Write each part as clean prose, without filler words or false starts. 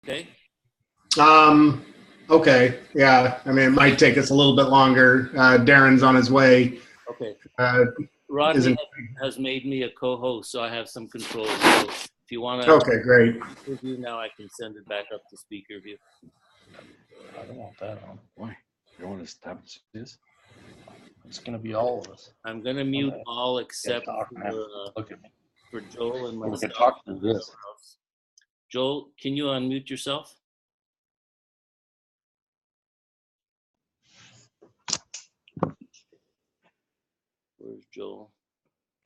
Okay. Okay. Yeah. I mean, it might take us a little bit longer. Darren's on his way. Okay. Uh, Rodney has made me a co-host, so I have some control. So if you want to, okay, great. Review now, I can send it back up to speaker view. I don't want that on. Why? You want us to have this? It's going to be all of us. I'm going to mute all except Look at me. for Joel and We myself. can talk through this. Joel, can you unmute yourself? Where's Joel?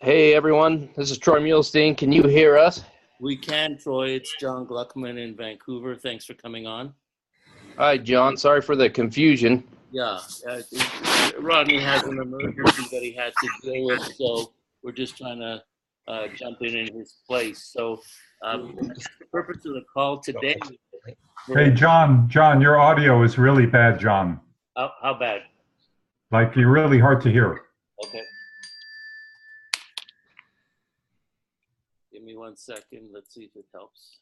Hey everyone, this is Troy Muhlestein. Can you hear us? We can, Troy. It's John Gluckman in Vancouver. Thanks for coming on. Hi, John. Sorry for the confusion. Yeah, Rodney has an emergency that he had to deal with, so we're just trying to jump in his place. So the purpose of the call today. Hey, John, your audio is really bad, John. How bad? Like, you're really hard to hear. Okay. Give me 1 second. Let's see if it helps.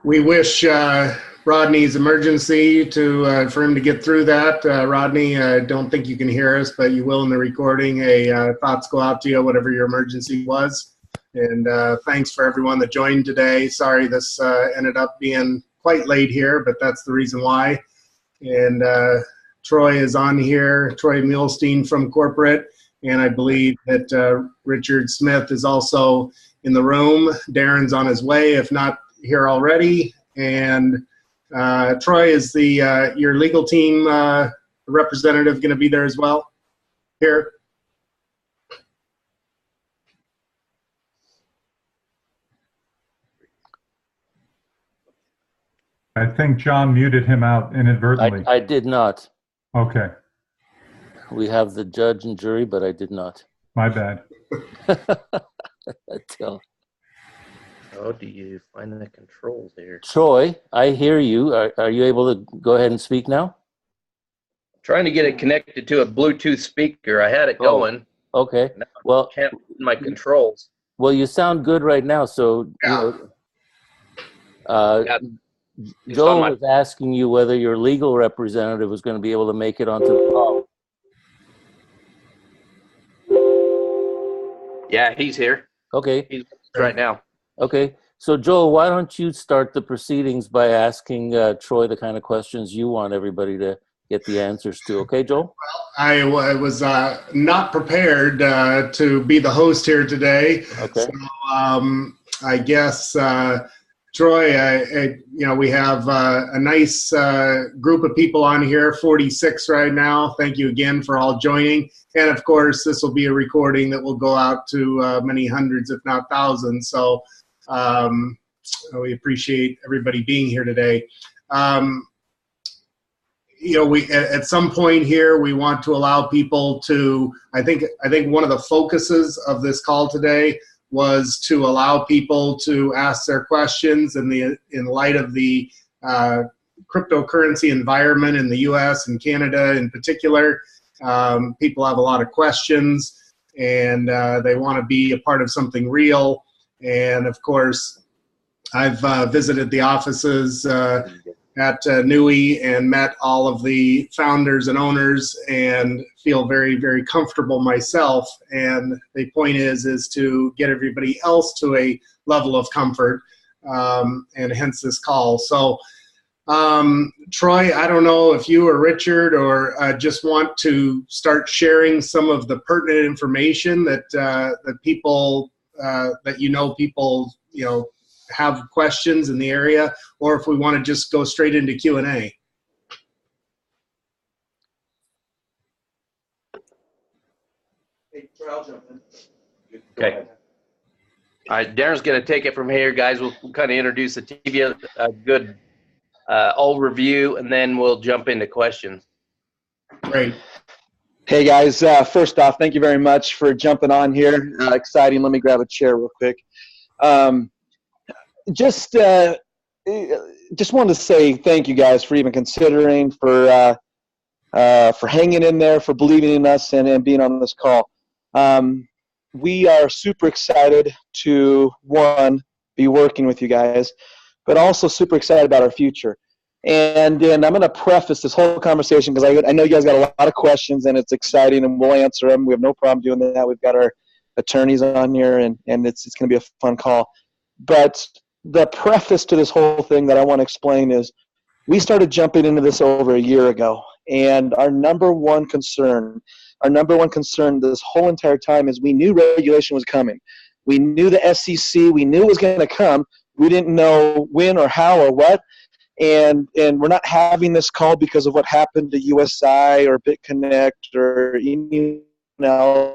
We wish Rodney's emergency for him to get through that. Rodney, I don't think you can hear us, but you will in the recording. Thoughts go out to you, whatever your emergency was. And thanks for everyone that joined today. Sorry this ended up being quite late here, but that's the reason why. And Troy is on here, Troy Muhlestein from corporate. And I believe that Richard Smith is also in the room. Darren's on his way, if not here already. And Troy, is your legal team representative going to be there as well here? I think John muted him out inadvertently. I did not. Okay. We have the judge and jury, but I did not. My bad. How do you find the controls here? Troy, I hear you. Are you able to go ahead and speak now? Trying to get it connected to a Bluetooth speaker. I had it going. Okay. Now Well, I can't find my controls. Well, you sound good right now. So, Joel was asking you whether your legal representative was going to be able to make it onto the call. Yeah, he's here. Okay. He's right now. Okay. So, Joel, why don't you start the proceedings by asking Troy the kind of questions you want everybody to get the answers to. Okay, Joel? Well, I was not prepared to be the host here today. Okay. So, I guess, Troy, we have a nice group of people on here, 46 right now. Thank you again for all joining. And of course, this will be a recording that will go out to many hundreds, if not thousands. So we appreciate everybody being here today. We at some point here, we want to allow people to, I think one of the focuses of this call today was to allow people to ask their questions in light of the cryptocurrency environment in the U.S. and Canada in particular. People have a lot of questions, and they want to be a part of something real. And of course, I've visited the offices at NUI and met all of the founders and owners and feel very, very comfortable myself. And the point is to get everybody else to a level of comfort, and hence this call. So, Troy, I don't know if you or Richard or just want to start sharing some of the pertinent information that people, people have questions in the area, or if we want to just go straight into Q&A. Hey, Troy, I'll jump in. Okay. All right, Darren's going to take it from here, guys. We'll kind of introduce the TV, a good overview, and then we'll jump into questions. Great. Hey, guys. First off, thank you very much for jumping on here. Exciting. Let me grab a chair real quick. Just wanted to say thank you guys for even considering, for hanging in there, for believing in us and being on this call. we are super excited to, one, be working with you guys, but also super excited about our future. And then I'm going to preface this whole conversation because I know you guys got a lot of questions and it's exciting and we'll answer them. We have no problem doing that. We've got our attorneys on here and it's going to be a fun call. But the preface to this whole thing that I want to explain is we started jumping into this over a year ago. And our number one concern this whole entire time is we knew regulation was coming. We knew the SEC, we knew it was going to come. We didn't know when or how or what. And we're not having this call because of what happened to USI or BitConnect or anything else.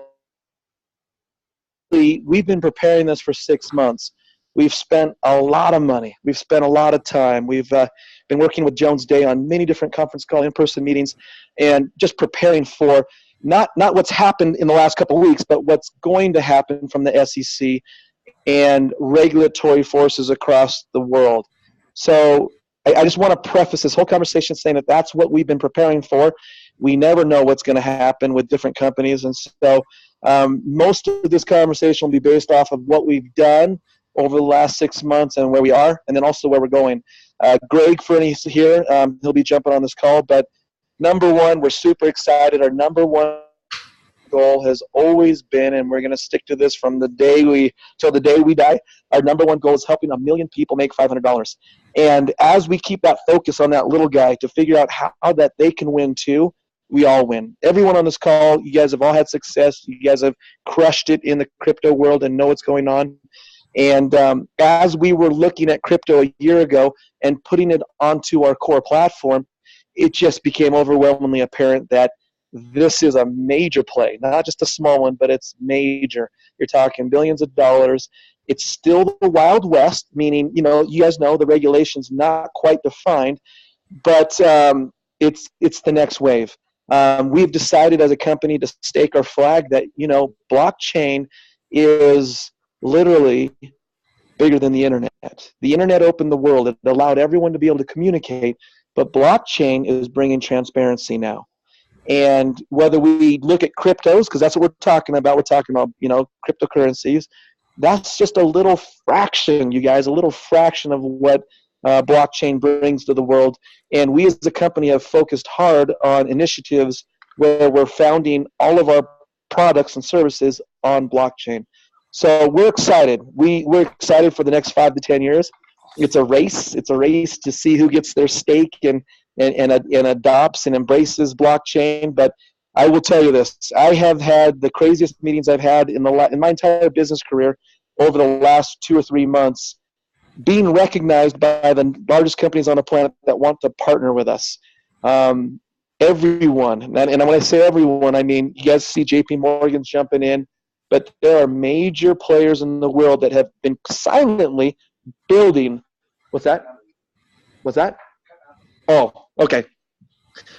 We've been preparing this for 6 months. We've spent a lot of money. We've spent a lot of time. We've been working with Jones Day on many different conference call, in-person meetings, and just preparing for not what's happened in the last couple of weeks, but what's going to happen from the SEC and regulatory forces across the world. So I just want to preface this whole conversation saying that that's what we've been preparing for. We never know what's going to happen with different companies. And so most of this conversation will be based off of what we've done over the last 6 months and where we are, and then also where we're going. Greg Fernie's here. He'll be jumping on this call. But number one, we're super excited. Our number one goal has always been, and we're going to stick to this from the day till the day we die, our number one goal is helping 1 million people make $500. And as we keep that focus on that little guy to figure out how that they can win too, we all win. Everyone on this call, you guys have all had success. You guys have crushed it in the crypto world and know what's going on. And as we were looking at crypto a year ago and putting it onto our core platform, it just became overwhelmingly apparent that this is a major play, not just a small one, but it's major. You're talking billions of dollars. It's still the Wild West, meaning, you guys know the regulation's not quite defined, but it's the next wave. We've decided as a company to stake our flag that, blockchain is literally bigger than the internet. The internet opened the world. It allowed everyone to be able to communicate, but blockchain is bringing transparency now. And whether we look at cryptos, because that's what we're talking about, cryptocurrencies, that's just a little fraction, you guys, a little fraction of what blockchain brings to the world. And we as a company have focused hard on initiatives where we're founding all of our products and services on blockchain. So we're excited. We're excited for the next 5 to 10 years. It's a race. It's a race to see who gets their stake and adopts and embraces blockchain. But I will tell you this: I have had the craziest meetings I've had in my entire business career over the last 2 or 3 months, being recognized by the largest companies on the planet that want to partner with us. Everyone, and when I say everyone, I mean you guys see JP Morgan's jumping in, but there are major players in the world that have been silently building. What's that? Oh, okay.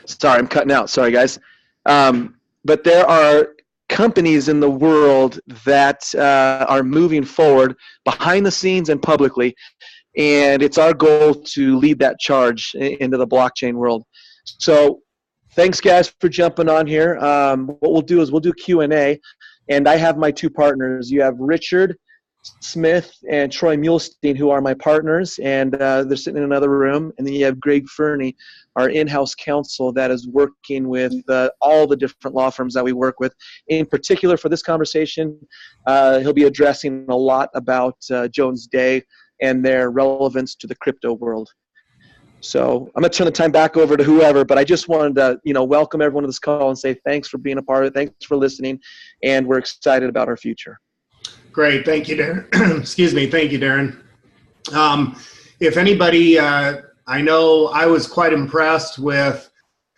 Sorry, I'm cutting out. Sorry, guys. But there are companies in the world that are moving forward behind the scenes and publicly, and it's our goal to lead that charge into the blockchain world. So thanks, guys, for jumping on here. What we'll do is we'll do Q&A, and I have my 2 partners. You have Richard Smith and Troy Muhlstein, who are my partners, and they're sitting in another room. And then you have Greg Fernie, our in-house counsel that is working with all the different law firms that we work with. In particular, for this conversation, he'll be addressing a lot about Jones Day and their relevance to the crypto world. So I'm going to turn the time back over to whoever, but I just wanted to, welcome everyone to this call and say thanks for being a part of it. Thanks for listening, and we're excited about our future. Great. Thank you, Darren. Excuse me. Thank you, Darren. If anybody, I know I was quite impressed with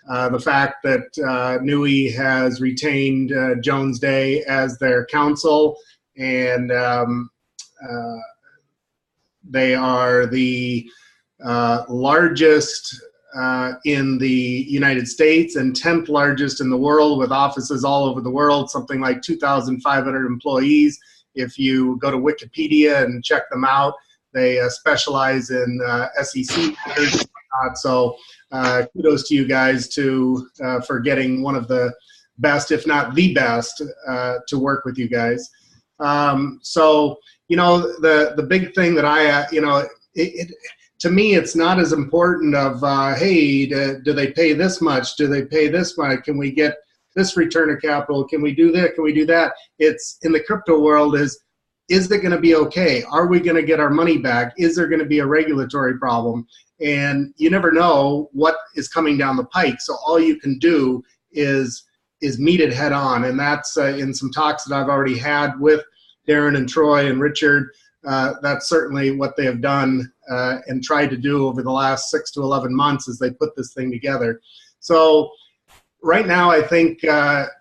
the fact that NUI has retained Jones Day as their counsel, and they are the largest in the United States and 10th largest in the world, with offices all over the world, something like 2,500 employees. If you go to Wikipedia and check them out, they specialize in SEC matters. So kudos to you guys for getting one of the best, if not the best, to work with you guys. So, the big thing that to me, it's not as important of, hey, do they pay this much? Do they pay this much? Can we get this return of capital? Can we do that? Can we do that? It's in the crypto world is it going to be okay? Are we going to get our money back? Is there going to be a regulatory problem? And you never know what is coming down the pike. So all you can do is meet it head on. And that's in some talks that I've already had with Darren and Troy and Richard. That's certainly what they have done and tried to do over the last 6 to 11 months as they put this thing together. So right now, I think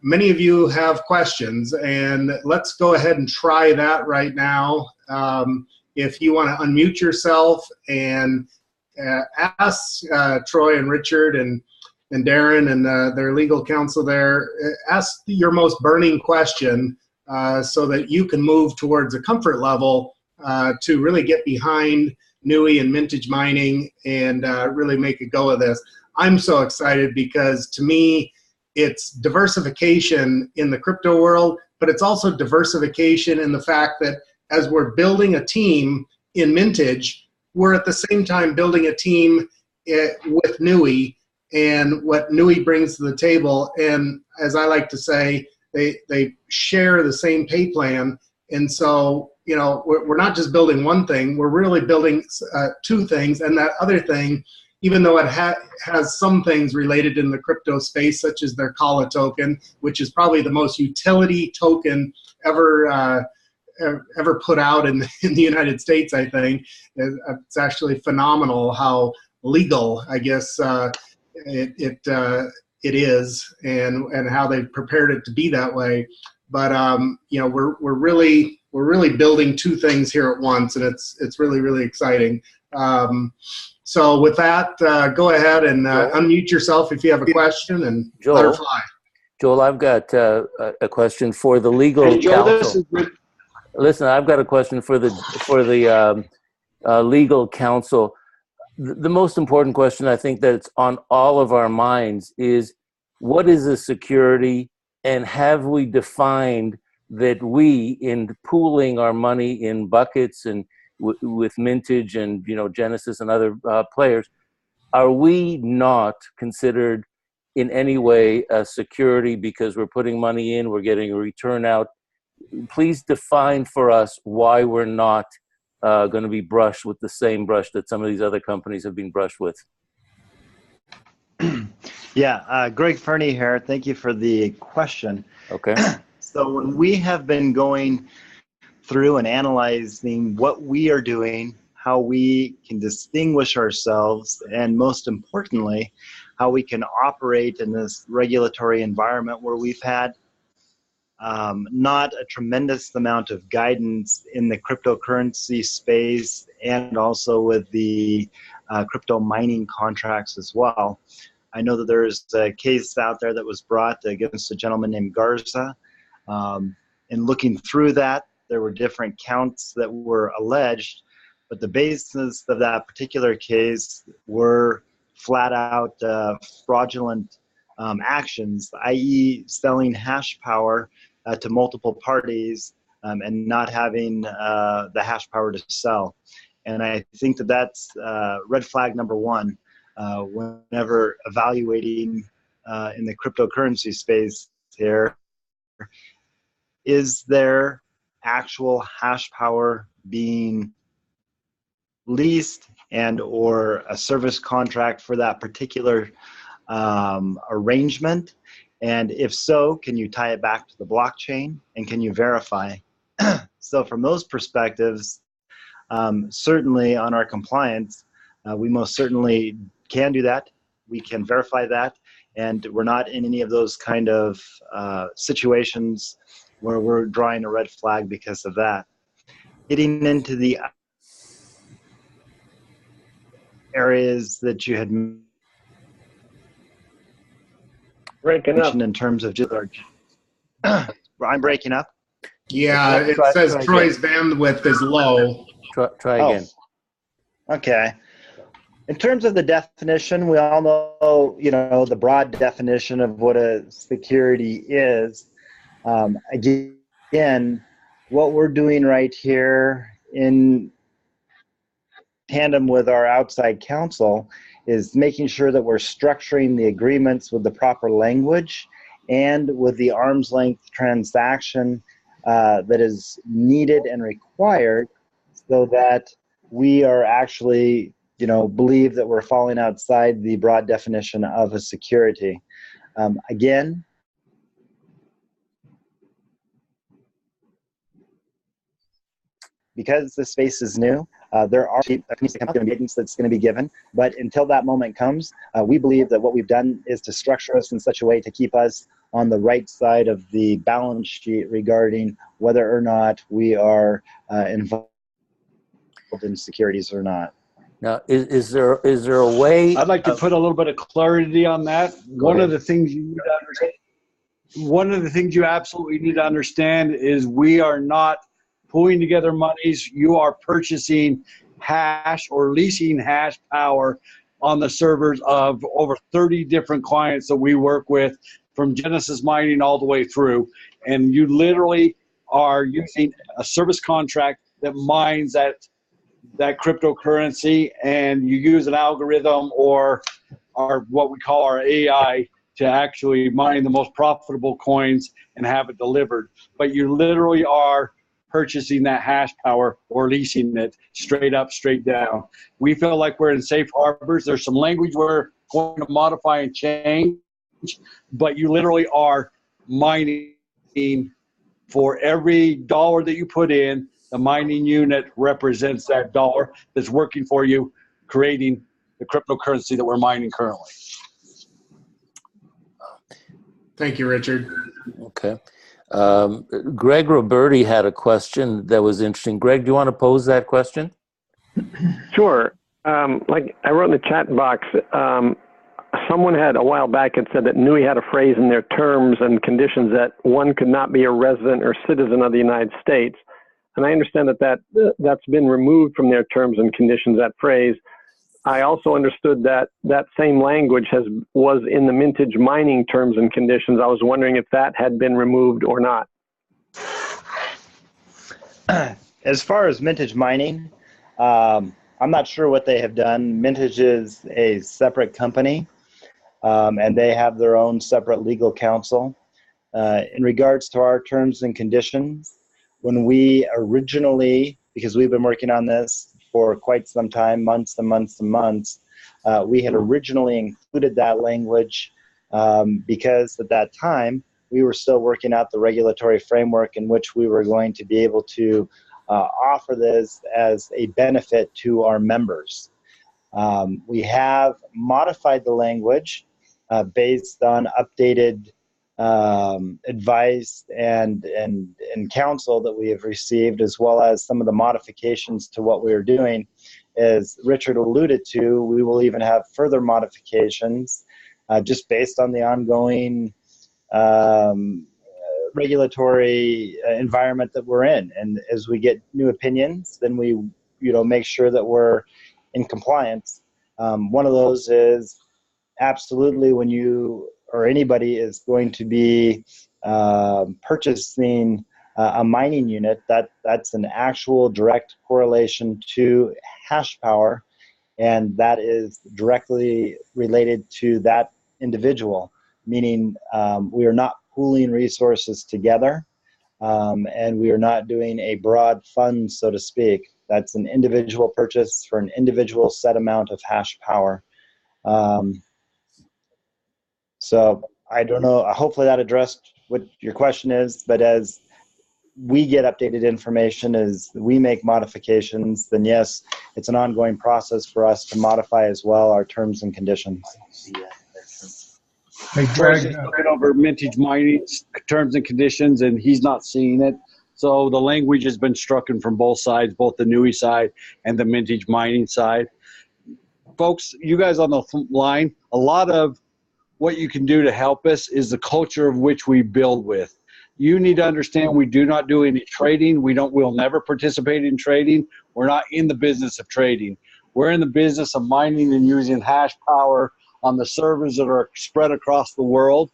many of you have questions, and let's go ahead and try that right now. If you want to unmute yourself and ask Troy and Richard and Darren and their legal counsel there, ask your most burning question so that you can move towards a comfort level to really get behind NUI and Mintage mining and really make a go of this. I'm so excited because to me, it's diversification in the crypto world, but it's also diversification in the fact that as we're building a team in Mintage, we're at the same time building a team with NUI and what NUI brings to the table. And as I like to say, they share the same pay plan. And so, we're not just building one thing, we're really building two things. And that other thing, even though it has some things related in the crypto space, such as their Kala token, which is probably the most utility token ever put out in the United States, I think. It's actually phenomenal how legal, I guess, it is, and how they've prepared it to be that way. But we're really building two things here at once, and it's really, really exciting. So with that, go ahead and unmute yourself if you have a question and let her fly. Joel, I've got a question for the legal counsel. Listen, I've got a question for the legal counsel. The most important question I think that's on all of our minds is, what is a security, and have we defined that we, in pooling our money in buckets and with Mintage and Genesis and other players, are we not considered in any way a security because we're putting money in, we're getting a return out? Please define for us why we're not going to be brushed with the same brush that some of these other companies have been brushed with. Yeah, Greg Fernie here. Thank you for the question. Okay. So when we have been going through and analyzing what we are doing, how we can distinguish ourselves, and most importantly, how we can operate in this regulatory environment where we've had not a tremendous amount of guidance in the cryptocurrency space and also with the crypto mining contracts as well. I know that there's a case out there that was brought against a gentleman named Garza. In looking through that, there were different counts that were alleged, but the basis of that particular case were flat out fraudulent actions, i.e. selling hash power to multiple parties and not having the hash power to sell. And I think that that's red flag number one whenever evaluating in the cryptocurrency space here. Is there actual hash power being leased and or a service contract for that particular arrangement? And if so, can you tie it back to the blockchain, and can you verify? So from those perspectives, certainly on our compliance, we most certainly can do that. We can verify that, and we're not in any of those kind of situations where we're drawing a red flag because of that. Getting into the areas that you had mentioned in terms of just our, I'm breaking up. Yeah, it says Troy's bandwidth is low. Try again. Okay. In terms of the definition, we all know, the broad definition of what a security is. Again, what we're doing right here in tandem with our outside counsel is making sure that we're structuring the agreements with the proper language and with the arm's length transaction that is needed and required, so that we are actually, believe that we're falling outside the broad definition of a security. Again, because this space is new, there are guidance that's going to be given, but until that moment comes, we believe that what we've done is to structure us in such a way to keep us on the right side of the balance sheet regarding whether or not we are involved in securities or not. Now, is there a way? I'd like to put a little bit of clarity on that. One of the things you need to understand, one of the things you absolutely need to understand is we are not pulling together monies. You are purchasing hash or leasing hash power on the servers of over 30 different clients that we work with, from Genesis Mining all the way through. And you literally are using a service contract that mines that cryptocurrency, and you use an algorithm or what we call our AI to actually mine the most profitable coins and have it delivered. But you literally are purchasing that hash power or leasing it straight up, straight down. We feel like we're in safe harbors. There's some language we're going to modify and change, but you literally are mining for every dollar that you put in. The mining unit represents that dollar that's working for you, creating the cryptocurrency that we're mining currently. Thank you, Richard. Okay. Greg Roberti had a question that was interesting. Greg, do you want to pose that question? Sure. Like I wrote in the chat box, someone had a while back had said that NUI had a phrase in their terms and conditions that one could not be a resident or citizen of the United States. And I understand that's been removed from their terms and conditions, that phrase. I also understood that that same language was in the Mintage mining terms and conditions. I was wondering if that had been removed or not. As far as Mintage mining, I'm not sure what they have done. Mintage is a separate company, and they have their own separate legal counsel. In regards to our terms and conditions, when we originally, because we've been working on this for quite some time, months and months and months, we had originally included that language because at that time we were still working out the regulatory framework in which we were going to be able to offer this as a benefit to our members. We have modified the language based on updated advice and counsel that we have received, as well as some of the modifications to what we are doing. As Richard alluded to, we will even have further modifications just based on the ongoing regulatory environment that we're in. And as we get new opinions, then we make sure that we're in compliance. One of those is absolutely when you or anybody is going to be purchasing a mining unit, that's an actual direct correlation to hash power, and that is directly related to that individual, meaning we are not pooling resources together, and we are not doing a broad fund, so to speak. That's an individual purchase for an individual set amount of hash power. So I don't know, hopefully that addressed what your question is, but as we get updated information, as we make modifications, then yes, it's an ongoing process for us to modify as well our terms and conditions. Hey, Greg. He's looking over Mintage mining terms and conditions, and he's not seeing it. So the language has been stricken from both sides, both the NUI side and the Mintage mining side. Folks, you guys on the line, a lot of what you can do to help us is the culture of which we build with. You need to understand we do not do any trading. We'll never participate in trading. We're not in the business of trading. We're in the business of mining and using hash power on the servers that are spread across the world.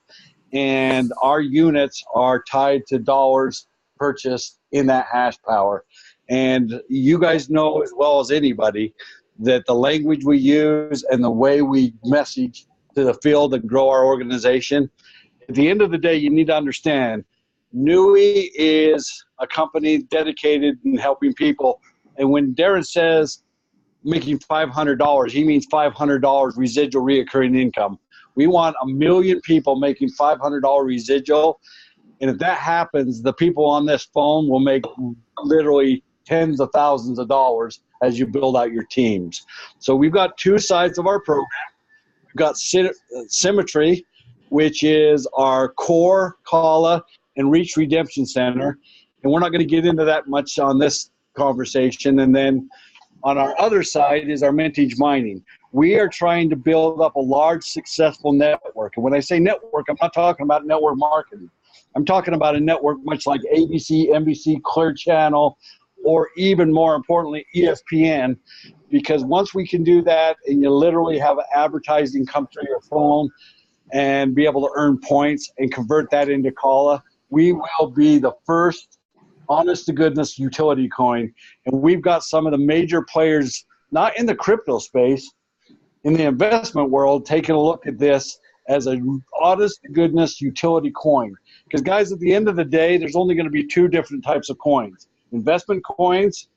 And our units are tied to dollars purchased in that hash power. And you guys know as well as anybody that the language we use and the way we message to the field and grow our organization, at the end of the day, you need to understand NUI is a company dedicated in helping people. And when Darren says making $500, he means $500 residual reoccurring income. We want 1 million people making $500 residual. And if that happens, the people on this phone will make literally tens of thousands of dollars as you build out your teams. So we've got two sides of our program. We've got Symmetry, which is our core CALA and Reach Redemption Center. And we're not going to get into that much on this conversation. And then on our other side is our Mintage mining. We are trying to build up a large, successful network. And when I say network, I'm not talking about network marketing. I'm talking about a network much like ABC, NBC, Clear Channel, or even more importantly, ESPN. Because once we can do that and you literally have advertising come through your phone and be able to earn points and convert that into CALA, we will be the first honest-to-goodness utility coin. And we've got some of the major players, not in the crypto space, in the investment world, taking a look at this as an honest-to-goodness utility coin. Because, guys, at the end of the day, there's only going to be two different types of coins: investment coins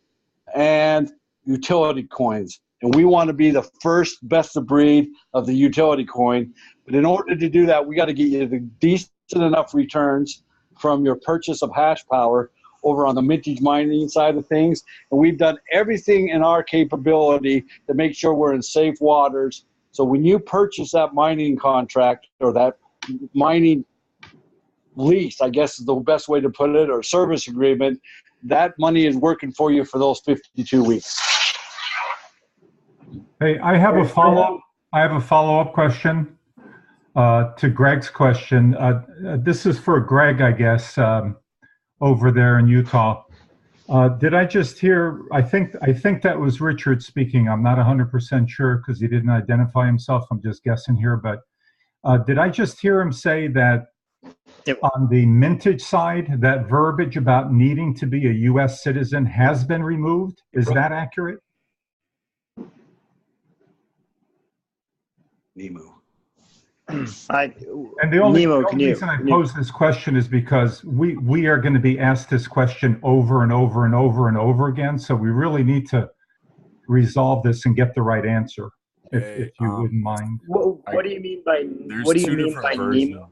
and utility coins. And we want to be the first best of breed of the utility coin. But in order to do that, we got to get you the decent enough returns from your purchase of hash power over on the Mintage mining side of things. And we've done everything in our capability to make sure we're in safe waters. So when you purchase that mining contract, or that mining lease, I guess is the best way to put it, or service agreement, that money is working for you for those 52 weeks. Hey, I have a follow-up question to Greg's question. This is for Greg, I guess, over there in Utah. Did I just hear? I think that was Richard speaking. I'm not 100% sure because he didn't identify himself. I'm just guessing here, but did I just hear him say that on the Mintage side, that verbiage about needing to be a U.S. citizen has been removed? Is that accurate? NEMU. And the only reason I pose this question is because we are going to be asked this question over and over and over and over again. So we really need to resolve this and get the right answer, if you wouldn't mind. What do you mean by NEMU?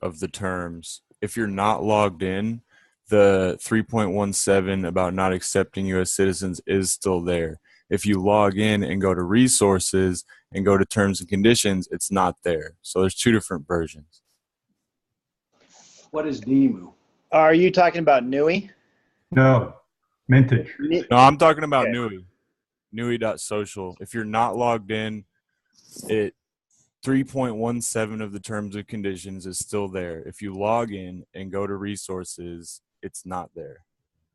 Of the terms. If you're not logged in, the 3.17 about not accepting U.S. citizens is still there. If you log in and go to resources and go to terms and conditions, it's not there. So there's two different versions. What is NEMU? Are you talking about NUI? No, Mintage. No, I'm talking about NUI. NUI.social. If you're not logged in, 3.17 of the terms and conditions is still there. If you log in and go to resources, it's not there.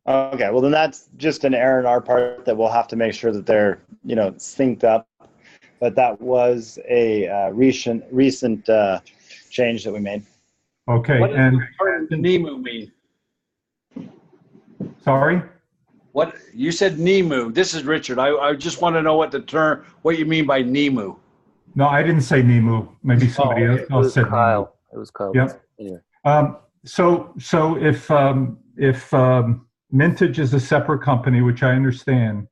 Okay, well then that's just an error on our part that we'll have to make sure that they're synced up. But that was a recent change that we made. Okay, what does the NEMU mean? Sorry? What you said NEMU. This is Richard. I just want to know what you mean by NEMU. No, I didn't say NEMU. Maybe somebody else said Kyle. NEMU. It was Kyle. Yep. Anyway. So if Mintage is a separate company, which I understand,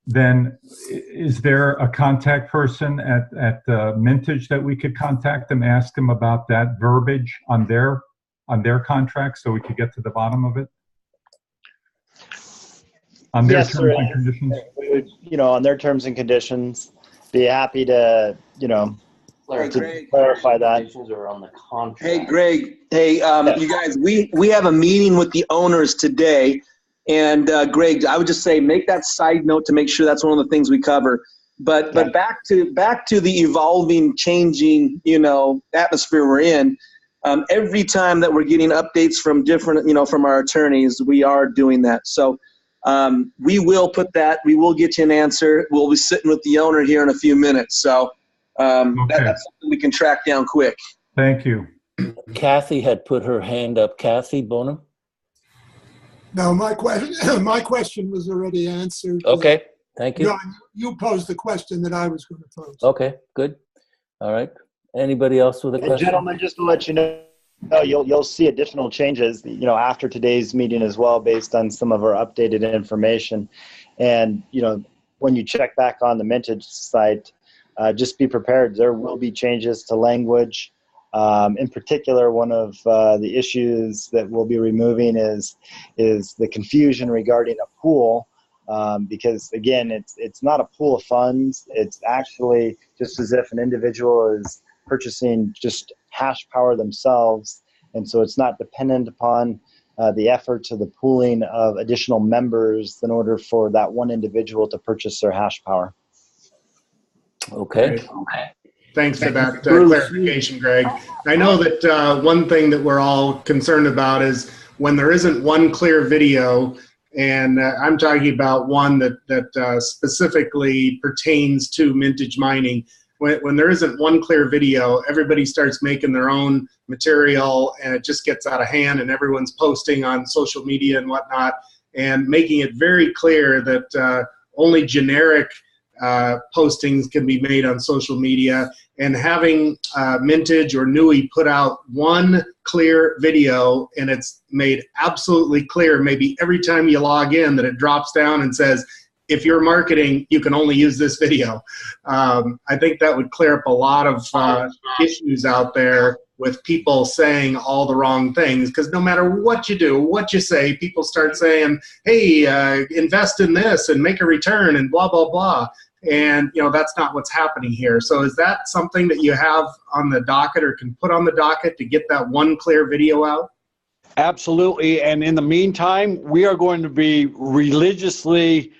then is there a contact person at Mintage that we could contact and ask them about that verbiage on their contract so we could get to the bottom of it? On their terms and conditions? We would, on their terms and conditions, be happy to, clarify that. On the contract. Hey, Greg. Hey, you guys, we have a meeting with the owners today. And Greg, I would just say make that side note to make sure that's one of the things we cover. But back to the evolving, changing, atmosphere we're in. Every time that we're getting updates from different, from our attorneys, we are doing that. So we will put that. We will get you an answer. We'll be sitting with the owner here in a few minutes. So that's something we can track down quick. Thank you. Kathy had put her hand up. Kathy Bonham. No, my question was already answered. Okay, thank you. No, you posed the question that I was going to pose. Okay, good. All right. Anybody else with a question? Gentlemen, just to let you know, you'll see additional changes, after today's meeting as well, based on some of our updated information. And, when you check back on the Mintage site, just be prepared. There will be changes to language. In particular, one of the issues that we'll be removing is the confusion regarding a pool. Because again, it's not a pool of funds. It's actually just as if an individual is purchasing just hash power themselves, and so it's not dependent upon the efforts of the pooling of additional members in order for that one individual to purchase their hash power. Okay. Thanks for that clarification, Greg. I know that one thing that we're all concerned about is when there isn't one clear video, and I'm talking about one that specifically pertains to Mintage mining. When there isn't one clear video, everybody starts making their own material, and it just gets out of hand, and everyone's posting on social media and whatnot, and making it very clear that only generic postings can be made on social media, and having Mintage or NUI put out one clear video, and it's made absolutely clear maybe every time you log in that it drops down and says, if you're marketing, you can only use this video. I think that would clear up a lot of issues out there with people saying all the wrong things, because no matter what you do, what you say, people start saying, hey, invest in this and make a return and blah, blah, blah. And that's not what's happening here. So is that something that you have on the docket or can put on the docket to get that one clear video out? Absolutely. And in the meantime, we are going to be religiously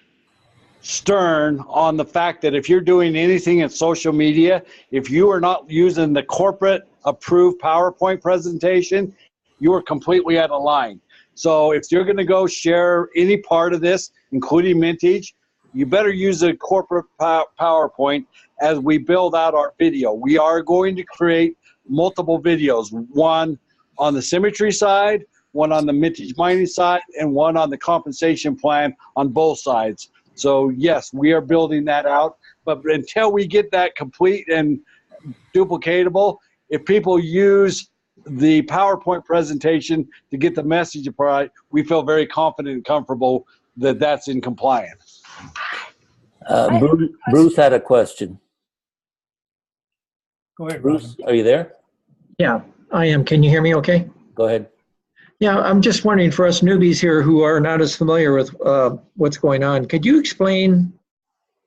stern on the fact that if you're doing anything in social media, if you are not using the corporate approved PowerPoint presentation, you are completely out of line. So if you're going to go share any part of this, including Mintage, you better use a corporate PowerPoint as we build out our video. We are going to create multiple videos, one on the symmetry side, one on the Mintage mining side, and one on the compensation plan on both sides. So yes, we are building that out, but until we get that complete and duplicatable, if people use the PowerPoint presentation to get the message across, we feel very confident and comfortable that that's in compliance. Bruce had a question. Go ahead, Bruce, are you there? Yeah, I am. Can you hear me okay? Go ahead. Yeah, I'm just wondering, for us newbies here who are not as familiar with what's going on, could you explain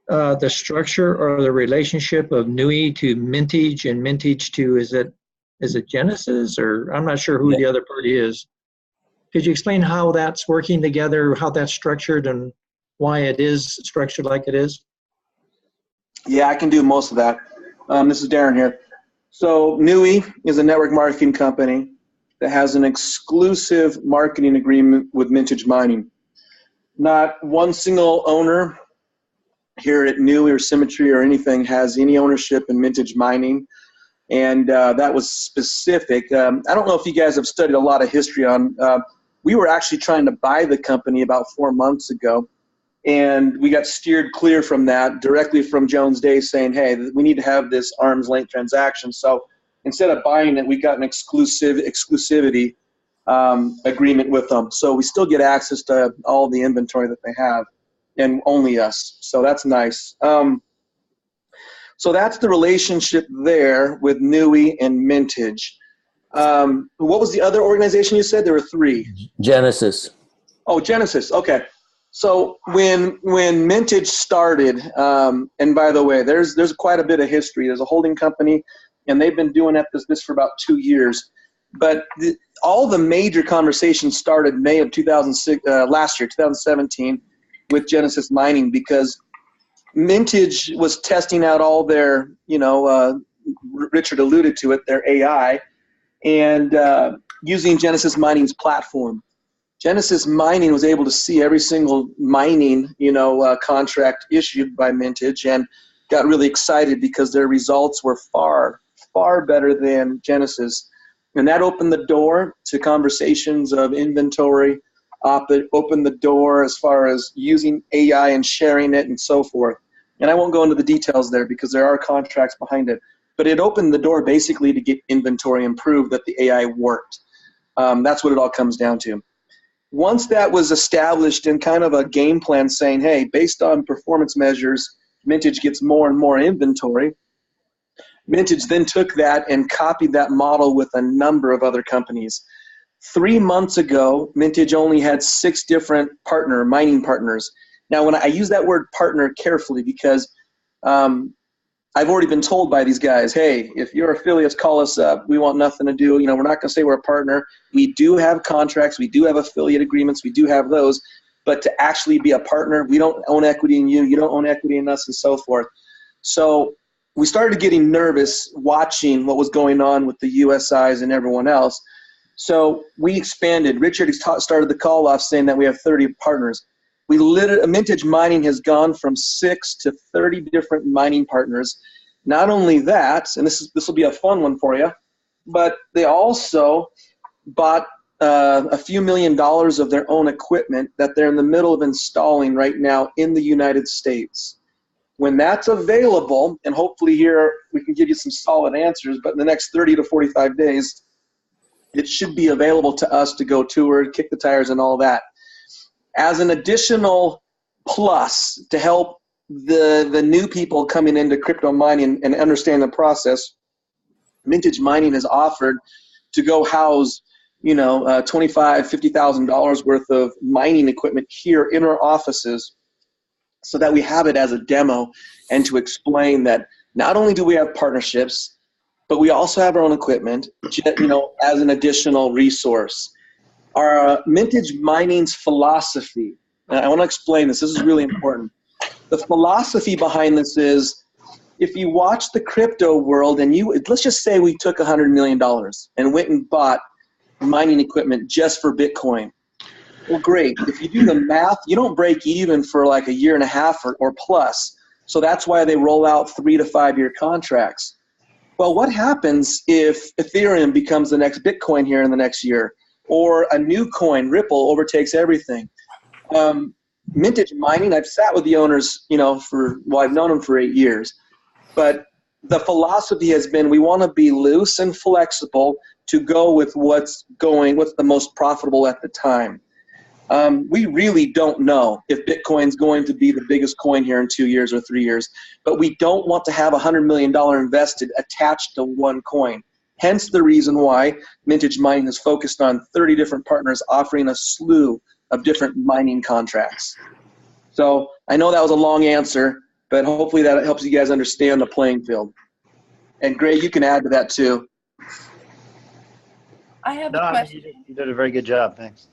the structure or the relationship of NUI to Mintage and Mintage to, is it Genesis, or I'm not sure who the other party is. Could you explain how that's working together, how that's structured, and why it is structured like it is? Yeah, I can do most of that. This is Darren here. So NUI is a network marketing company that has an exclusive marketing agreement with Mintage Mining. Not one single owner here at NUI or Symmetry or anything has any ownership in Mintage Mining, and that was specific. I don't know if you guys have studied a lot of history on, we were actually trying to buy the company about 4 months ago, and we got steered clear from that directly from Jones Day saying, hey, we need to have this arm's length transaction. So instead of buying it, we got an exclusivity agreement with them. So we still get access to all the inventory that they have, and only us. So that's nice. So that's the relationship there with NUI and Mintage. What was the other organization you said? There were three. Genesis. Oh, Genesis. Okay. So when Mintage started, and by the way, there's quite a bit of history. There's a holding company, and they've been doing this for about 2 years. But all the major conversations started May of 2006, last year, 2017, with Genesis Mining, because Mintage was testing out all their, Richard alluded to it, their AI, and using Genesis Mining's platform. Genesis Mining was able to see every single mining, contract issued by Mintage, and got really excited because their results were far, far better than Genesis. And that opened the door to conversations of inventory, opened the door as far as using AI and sharing it and so forth. And I won't go into the details there because there are contracts behind it. But it opened the door basically to get inventory and prove that the AI worked. That's what it all comes down to. Once that was established in kind of a game plan saying, hey, based on performance measures, Mintage gets more and more inventory, Mintage then took that and copied that model with a number of other companies. 3 months ago, Mintage only had 6 different mining partners. Now, when I use that word partner carefully because I've already been told by these guys, hey, if your affiliates call us up, we want nothing to do. We're not going to say we're a partner. We do have contracts. We do have affiliate agreements. We do have those. But to actually be a partner, we don't own equity in you. You don't own equity in us and so forth. So we started getting nervous watching what was going on with the USIs and everyone else. So we expanded. Richard started the call off saying that we have 30 partners. Mintage Mining has gone from 6 to 30 different mining partners. Not only that, and this will be a fun one for you, but they also bought a few $1 million of their own equipment that they're in the middle of installing right now in the United States. When that's available, and hopefully here we can give you some solid answers, but in the next 30 to 45 days, it should be available to us to go tour, kick the tires, and all that. As an additional plus to help the new people coming into crypto mining and understand the process, Mintage Mining has offered to go house, $25,000, $50,000 worth of mining equipment here in our offices so that we have it as a demo and to explain that not only do we have partnerships, but we also have our own equipment, as an additional resource. Our Mintage Mining's philosophy, and I want to explain this. This is really important. The philosophy behind this is, if you watch the crypto world and let's just say we took $100 million and went and bought mining equipment just for Bitcoin. Well, great. If you do the math, you don't break even for like a year and a half or plus. So that's why they roll out 3 to 5 year contracts. Well, what happens if Ethereum becomes the next Bitcoin here in the next year, or a new coin, Ripple, overtakes everything? Mintage Mining, I've sat with the owners, I've known them for 8 years, but the philosophy has been we want to be loose and flexible to go with what's the most profitable at the time. We really don't know if Bitcoin's going to be the biggest coin here in 2 years or 3 years, but we don't want to have $100 million invested attached to one coin. Hence the reason why Mintage Mining is focused on 30 different partners offering a slew of different mining contracts. So I know that was a long answer, but hopefully that helps you guys understand the playing field. And Greg, you can add to that too. I have a question. You did a very good job. Thanks.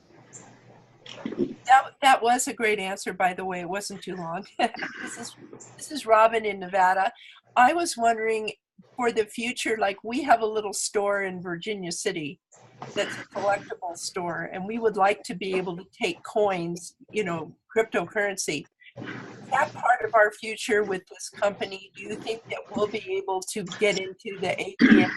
That was a great answer, by the way. It wasn't too long. This is Robin in Nevada. I was wondering, for the future, like we have a little store in Virginia City that's a collectible store, and we would like to be able to take coins, cryptocurrency. Is that part of our future with this company? Do you think that we'll be able to get into the ATM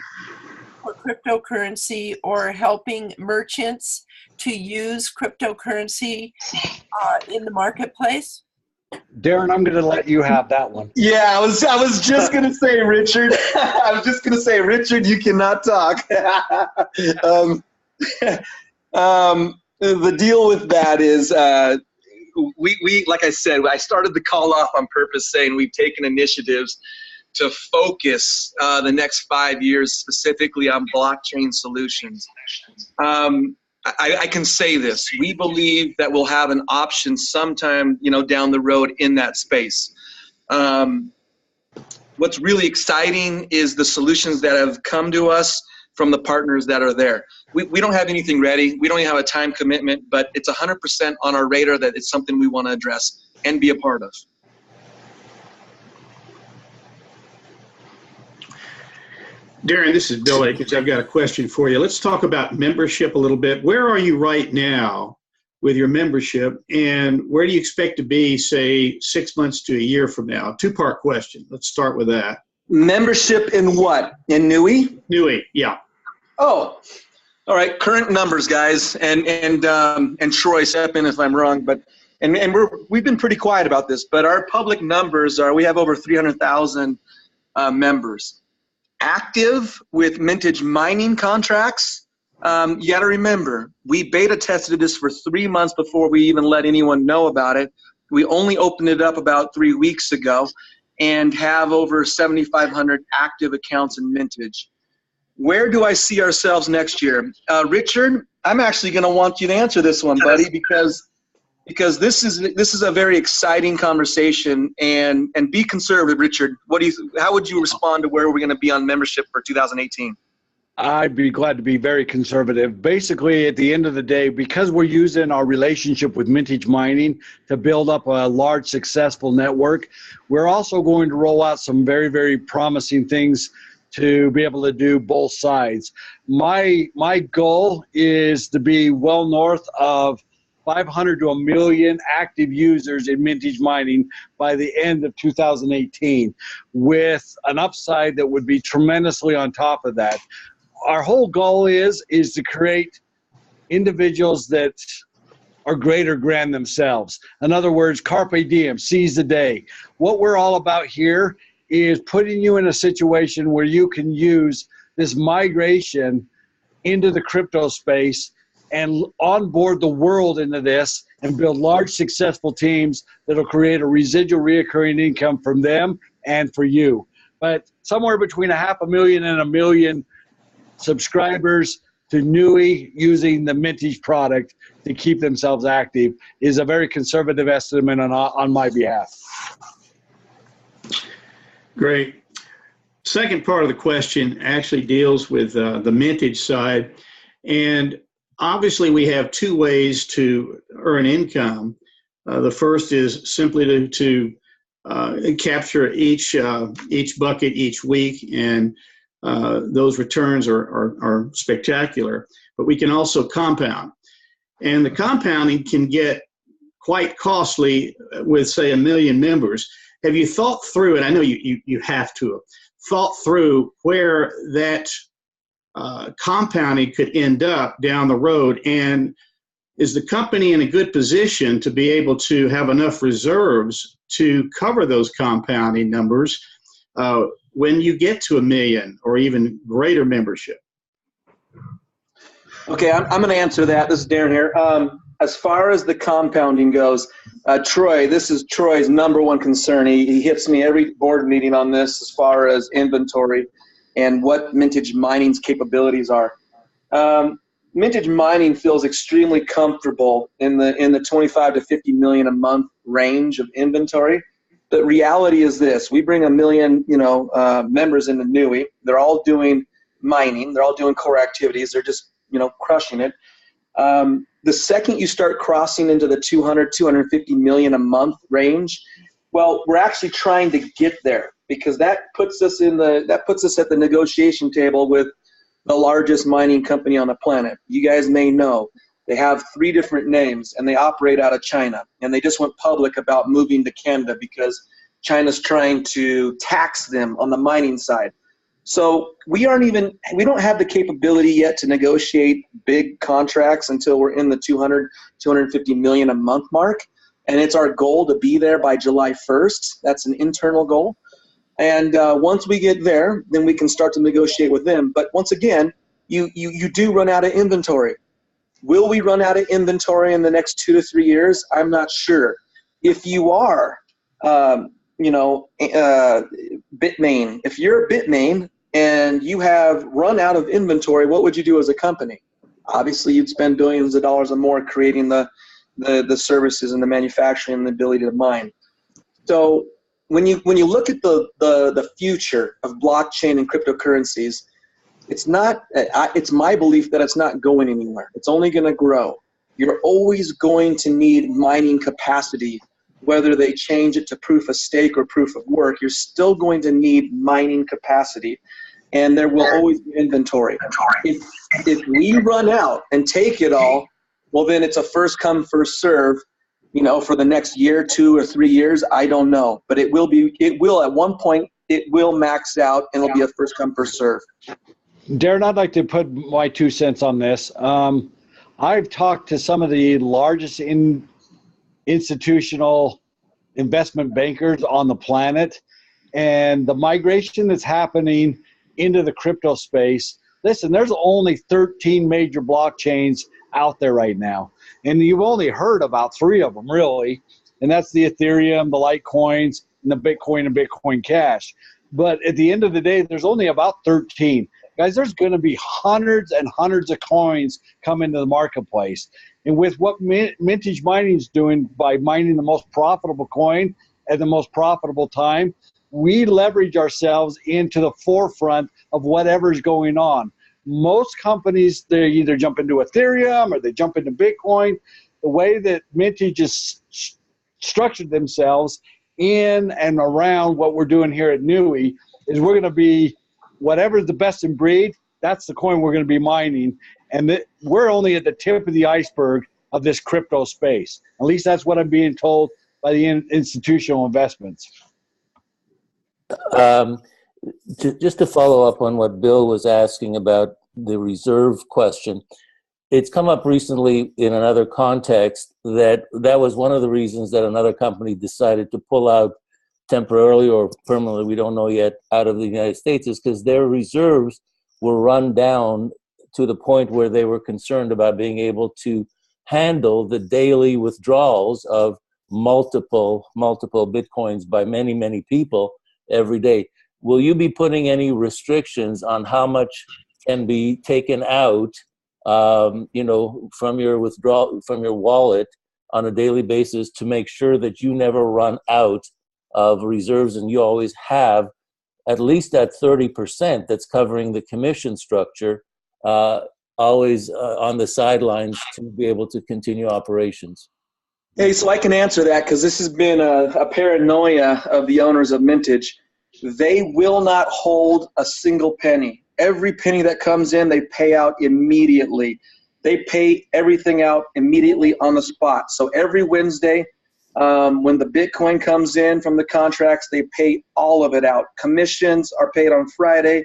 for cryptocurrency, or helping merchants to use cryptocurrency in the marketplace? Darren, I'm going to let you have that one. Yeah, I was just going to say, Richard. Richard, you cannot talk. The deal with that is, we like I said, I started the call off on purpose saying we've taken initiatives to focus the next 5 years specifically on blockchain solutions. I can say this. We believe that we'll have an option sometime, down the road in that space. What's really exciting is the solutions that have come to us from the partners that are there. We don't have anything ready. We don't even have a time commitment, but it's 100% on our radar that it's something we want to address and be a part of. Darren, this is Bill Akins. I've got a question for you. Let's talk about membership a little bit. Where are you right now with your membership, and where do you expect to be, say, 6 months to a year from now? Two-part question. Let's start with that. Membership in what? In NUI? NUI, yeah. Oh, All right, current numbers, guys, and Troy, step in if I'm wrong, but we've been pretty quiet about this, but our public numbers are, we have over 300,000 members. Active with Mintage mining contracts, you got to remember, we beta tested this for 3 months before we even let anyone know about it. We only opened it up about 3 weeks ago and have over 7,500 active accounts in Mintage. Where do I see ourselves next year? Richard, I'm actually going to want you to answer this one, buddy, because this is a very exciting conversation, and be conservative, Richard. How would you respond to where we're going to be on membership for 2018? I'd be glad to be very conservative. Basically, at the end of the day, because we're using our relationship with Mintage Mining to build up a large, successful network, we're also going to roll out some very, very promising things to be able to do both sides. My goal is to be well north of 500 to 1 million active users in Mintage Mining by the end of 2018, with an upside that would be tremendously on top of that. Our whole goal is to create individuals that are greater grand themselves. In other words, carpe diem, seize the day. What we're all about here is putting you in a situation where you can use this migration into the crypto space and onboard the world into this and build large, successful teams that'll create a residual reoccurring income from them and for you. But somewhere between 500,000 and 1 million subscribers to NUI using the Mintage product to keep themselves active is a very conservative estimate on my behalf. Great. Second part of the question actually deals with the Mintage side. And obviously we have 2 ways to earn income. The first is simply to capture each bucket each week, and those returns are spectacular. But we can also compound. And the compounding can get quite costly with, say, 1 million members. Have you thought through, and I know you have to have thought through where that compounding could end up down the road, and is the company in a good position to be able to have enough reserves to cover those compounding numbers when you get to 1 million or even greater membership? Okay, I'm going to answer that. This is Darren here. As far as the compounding goes, Troy, this is Troy's #1 concern. He hits me every board meeting on this as far as inventory and what Mintage Mining's capabilities are. Mintage Mining feels extremely comfortable in the 25 to 50 million a month range of inventory. The reality is this: we bring 1 million, members into NUI. They're all doing mining. They're all doing core activities. They're just, crushing it. The second you start crossing into the 200, 250 million a month range, well, we're actually trying to get there, because that puts us at the negotiation table with the largest mining company on the planet. You guys may know they have 3 different names, and they operate out of China, and they just went public about moving to Canada because China's trying to tax them on the mining side. So we don't have the capability yet to negotiate big contracts until we're in the 200, 250 million a month mark. And it's our goal to be there by July 1st. That's an internal goal. And once we get there, then we can start to negotiate with them. But once again, you do run out of inventory. Will we run out of inventory in the next 2 to 3 years? I'm not sure. If you are, Bitmain, if you're Bitmain and you have run out of inventory, what would you do as a company? Obviously, you'd spend billions of dollars or more creating the services and the manufacturing and the ability to mine. So when you look at the future of blockchain and cryptocurrencies, it's my belief that it's not going anywhere. It's only going to grow. You're always going to need mining capacity. Whether they change it to proof of stake or proof of work, you're still going to need mining capacity, and there will always be inventory. If we run out and take it all, well, then it's a first come, first serve, for the next year, 2 or 3 years, I don't know. But it will at one point, it will max out, and it'll be a first come, first serve. Darren, I'd like to put my 2 cents on this. I've talked to some of the largest institutional investment bankers on the planet, and the migration that's happening into the crypto space. Listen, there's only 13 major blockchains out there right now, and you've only heard about 3 of them really, and that's the Ethereum, the Litecoins, and the Bitcoin and Bitcoin Cash. But at the end of the day, there's only about 13. Guys, there's going to be hundreds and hundreds of coins come into the marketplace. And with what Mintage Mining is doing by mining the most profitable coin at the most profitable time, we leverage ourselves into the forefront of whatever's going on. Most companies, they either jump into Ethereum or they jump into Bitcoin. The way that Mintage has structured themselves in and around what we're doing here at NUI is we're going to be whatever's the best in breed, that's the coin we're going to be mining. And we're only at the tip of the iceberg of this crypto space. At least that's what I'm being told by the institutional investments. Just to follow up on what Bill was asking about the reserve question, it's come up recently in another context that was one of the reasons that another company decided to pull out temporarily or permanently, we don't know yet, out of the United States, is because their reserves were run down to the point where they were concerned about being able to handle the daily withdrawals of multiple Bitcoins by many people every day. Will you be putting any restrictions on how much can be taken out, from your wallet on a daily basis to make sure that you never run out of reserves and you always have at least that 30% that's covering the commission structure always on the sidelines to be able to continue operations? Hey, so I can answer that because this has been a paranoia of the owners of Mintage. They will not hold a single penny. Every penny that comes in, they pay out immediately. They pay everything out immediately on the spot. So every Wednesday, when the Bitcoin comes in from the contracts, they pay all of it out. Commissions are paid on Friday.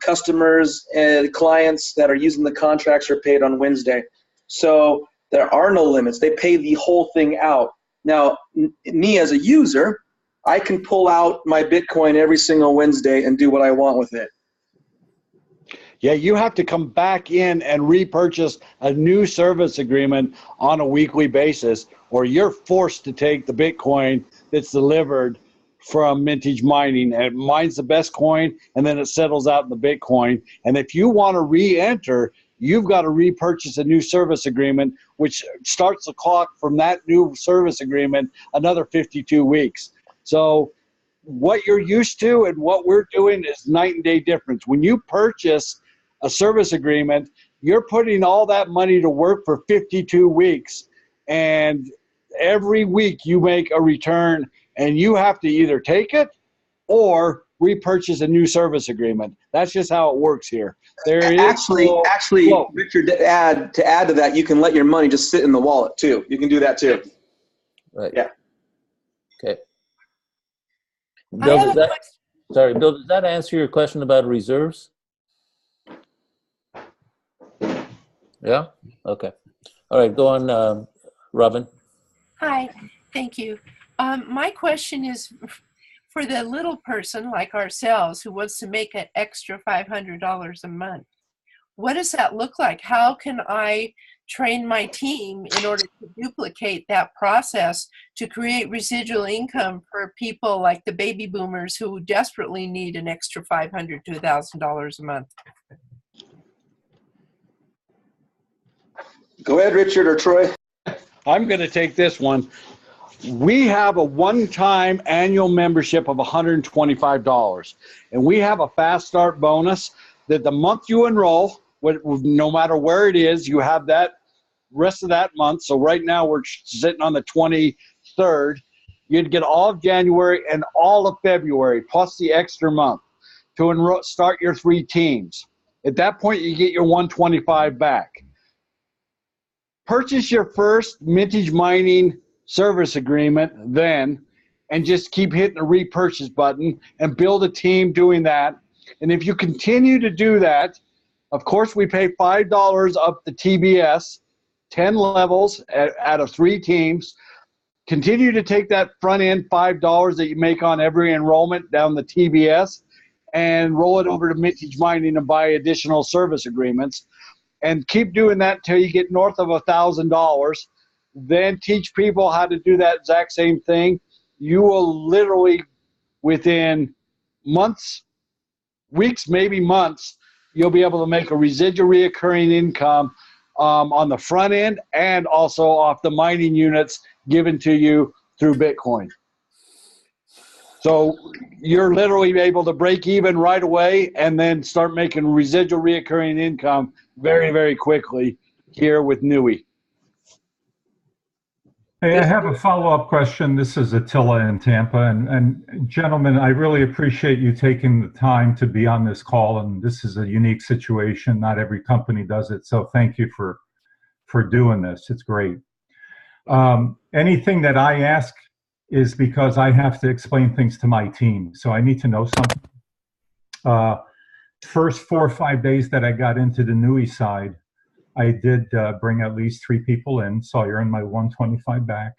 Customers and clients that are using the contracts are paid on Wednesday. So there are no limits. They pay the whole thing out. Now, me as a user, I can pull out my Bitcoin every single Wednesday and do what I want with it. Yeah, you have to come back in and repurchase a new service agreement on a weekly basis, or you're forced to take the Bitcoin that's delivered from Mintage Mining. And it mines the best coin, and then it settles out in the Bitcoin. And if you want to re-enter, you've got to repurchase a new service agreement, which starts the clock from that new service agreement another 52 weeks. So what you're used to and what we're doing is night and day difference. When you purchase a service agreement, you're putting all that money to work for 52 weeks. And every week you make a return and you have to either take it or repurchase a new service agreement. That's just how it works here. Actually, Richard, to add to that, you can let your money just sit in the wallet too. You can do that too. Right. Yeah. Okay. Bill, Bill, does that answer your question about reserves? Yeah? Okay. All right, go on, Robin. Hi, thank you. My question is for the little person like ourselves who wants to make an extra $500 a month. What does that look like? How can I train my team in order to duplicate that process to create residual income for people like the baby boomers who desperately need an extra $500 to $1,000 a month? Go ahead, Richard or Troy. I'm going to take this one. We have a one-time annual membership of $125, and we have a fast start bonus that the month you enroll, no matter where it is, you have that rest of that month. So right now we're sitting on the 23rd. You'd get all of January and all of February plus the extra month to start your 3 teams. At that point, you get your $125 back. Purchase your first Mintage Mining service agreement then, and just keep hitting the repurchase button and build a team doing that. And if you continue to do that, of course, we pay $5 up the TBS, 10 levels out of 3 teams. Continue to take that front end $5 that you make on every enrollment down the TBS and roll it over to Mintage Mining and buy additional service agreements. And keep doing that until you get north of $1,000. Then teach people how to do that exact same thing. You will literally, within months, weeks, maybe months, you'll be able to make a residual reoccurring income on the front end and also off the mining units given to you through Bitcoin. So you're literally able to break even right away and then start making residual reoccurring income very, very quickly here with NUI. Hey, I have a follow-up question. This is Attila in Tampa. And gentlemen, I really appreciate you taking the time to be on this call. And this is a unique situation. Not every company does it. So thank you for doing this. It's great. Anything that I ask is because I have to explain things to my team. So I need to know something. First 4 or 5 days that I got into the NUI side, I did bring at least 3 people in, so I earned my 125 back.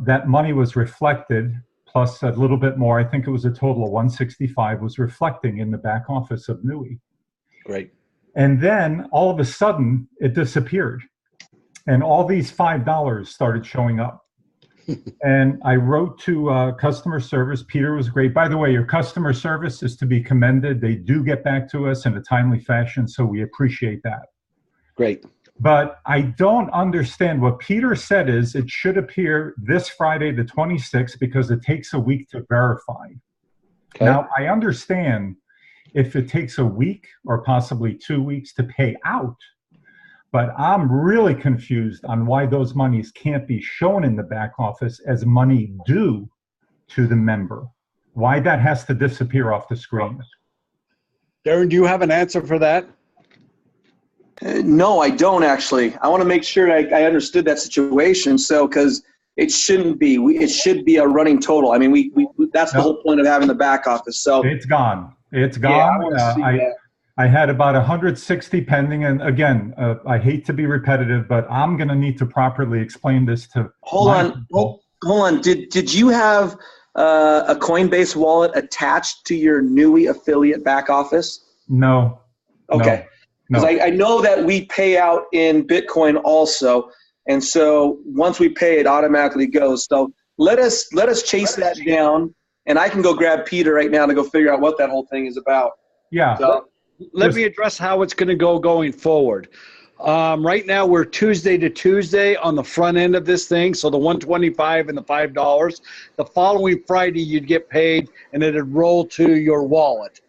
That money was reflected, plus a little bit more. I think it was a total of 165 was reflecting in the back office of NUI. Great. And then all of a sudden it disappeared. And all these $5 started showing up. And I wrote to customer service. Peter was great. By the way, your customer service is to be commended. They do get back to us in a timely fashion, so we appreciate that. Great. But I don't understand. What Peter said is it should appear this Friday, the 26th, because it takes a week to verify. Okay. Now, I understand if it takes a week or possibly 2 weeks to pay out, but I'm really confused on why those monies can't be shown in the back office as money due to the member. Why that has to disappear off the screen. Darren, do you have an answer for that? No, I don't actually. I want to make sure I understood that situation. So, because it shouldn't be. It should be a running total. I mean, that's the whole point of having the back office. So it's gone. It's gone. Yeah, I had about 160 pending. And again, I hate to be repetitive, but I'm going to need to properly explain this to Hold on. Did you have a Coinbase wallet attached to your NUI affiliate back office? No. Okay. Because I know that we pay out in Bitcoin also. And so once we pay, it automatically goes. So let us chase that down. And I can go grab Peter right now to go figure out what that whole thing is about. Yeah. So, let me address how it's going to go going forward. Right now, we're Tuesday to Tuesday on the front end of this thing, so the 125 and the $5. The following Friday, you'd get paid, and it'd roll to your wallet.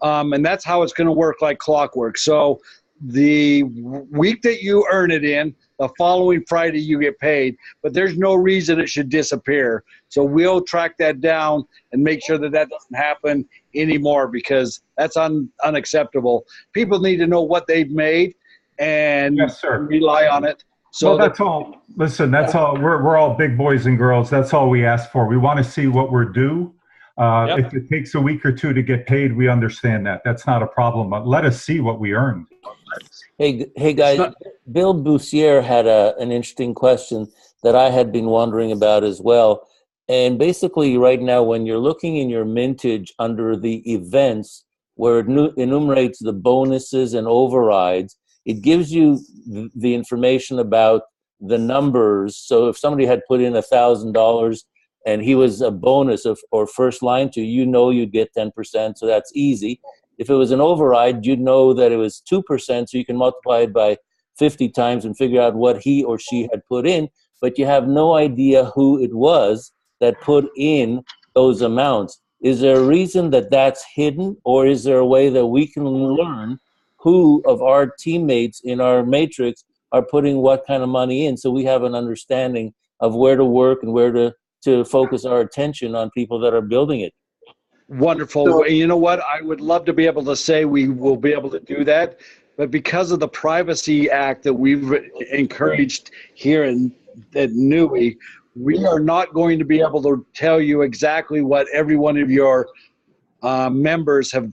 And that's how it's going to work like clockwork. So the week that you earn it in, the following Friday, you get paid. But there's no reason it should disappear. So we'll track that down and make sure that that doesn't happen anymore, because that's unacceptable. People need to know what they've made and rely on it. So well, that's all. Listen, that's all. We're all big boys and girls. That's all we ask for. We want to see what we're due. If it takes a week or 2 to get paid, we understand that. That's not a problem. But let us see what we earned. Hey guys, Bill Boussier had an interesting question that I had been wondering about as well. And basically right now, when you're looking in your Mintage under the events where it enumerates the bonuses and overrides, it gives you the information about the numbers. So if somebody had put in $1,000 and he was a bonus or first line to, you'd get 10%, so that's easy. If it was an override, you'd know that it was 2%, so you can multiply it by 50 times and figure out what he or she had put in, but you have no idea who it was that put in those amounts. Is there a reason that that's hidden, or is there a way that we can learn who of our teammates in our matrix are putting what kind of money in, so we have an understanding of where to work and where to focus our attention on people that are building it? Wonderful. So, you know what? I would love to be able to say we will be able to do that, but because of the Privacy Act that we've encouraged here at NUI, we are not going to be able to tell you exactly what every one of your members have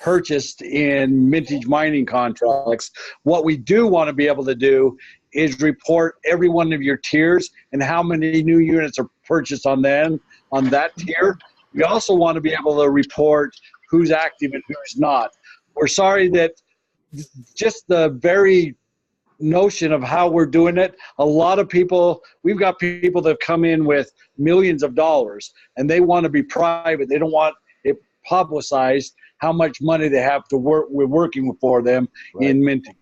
purchased in Mintage mining contracts. What we do want to be able to do is report every one of your tiers and how many new units are purchased on that tier. We also want to be able to report who's active and who's not. We're sorry that just the very notion of how we're doing it, a lot of people, we've got people that come in with millions of dollars and they want to be private. They don't want it publicized how much money they have to work. We're working for them in minting.